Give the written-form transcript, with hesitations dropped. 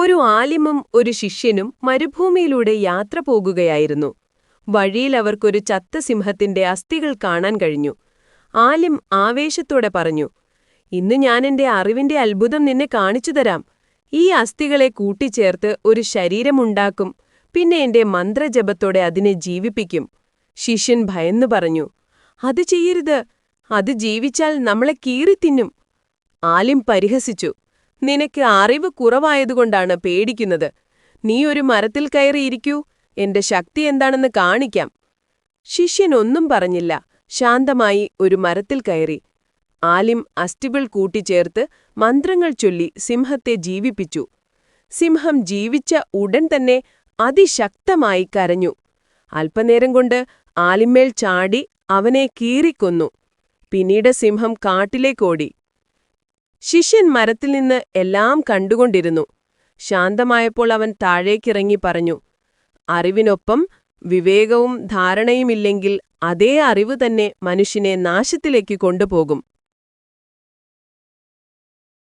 ഒരു ആലിമും ഒരു ശിഷ്യനും മരുഭൂമിയിലൂടെ യാത്ര പോകുകയായിരുന്നു. വഴിയിൽ അവർക്കൊരു ചത്ത സിംഹത്തിന്റെ അസ്ഥികൾ കാണാൻ കഴിഞ്ഞു. ആലിം ആവേശത്തോടെ പറഞ്ഞു, "ഇന്ന് ഞാനെന്റെ അറിവിന്റെ അത്ഭുതം നിന്നെ കാണിച്ചുതരാം. ഈ അസ്ഥികളെ കൂട്ടിച്ചേർത്ത് ഒരു ശരീരമുണ്ടാക്കും, പിന്നെ എന്റെ മന്ത്രജപത്തോടെ അതിനെ ജീവിപ്പിക്കും." ശിഷ്യൻ ഭയന്നു പറഞ്ഞു, "അത് ചെയ്യരുത്. അത് ജീവിച്ചാൽ നമ്മളെ കീറിത്തിന്നും." ആലിം പരിഹസിച്ചു, "നിനക്ക് അറിവ് കുറവായതുകൊണ്ടാണ് പേടിക്കുന്നത്. നീ ഒരു മരത്തിൽ കയറിയിരിക്കൂ, എന്റെ ശക്തി എന്താണെന്ന് കാണിക്കാം." ശിഷ്യൻ ഒന്നും പറഞ്ഞില്ല, ശാന്തമായി ഒരു മരത്തിൽ കയറി. ആലിം അസ്ഥികൾ കൂട്ടിച്ചേർത്ത് മന്ത്രങ്ങൾ ചൊല്ലി സിംഹത്തെ ജീവിപ്പിച്ചു. സിംഹം ജീവിച്ച ഉടൻ തന്നെ അതിശക്തമായി കരഞ്ഞു. അല്പനേരം കൊണ്ട് ആലിന്മേൽ ചാടി അവനെ കീറിക്കൊന്നു. പിന്നീട് സിംഹം കാട്ടിലേക്കോടി. ശിഷ്യൻ മരത്തിൽ നിന്ന് എല്ലാം കണ്ടുകൊണ്ടിരുന്നു. ശാന്തമായപ്പോൾ അവൻ താഴേക്കിറങ്ങി പറഞ്ഞു, "അറിവിനൊപ്പം വിവേകവും ധാരണയുമില്ലെങ്കിൽ അതേ അറിവ് തന്നെ മനുഷ്യനെ നാശത്തിലേക്ക് കൊണ്ടുപോകും."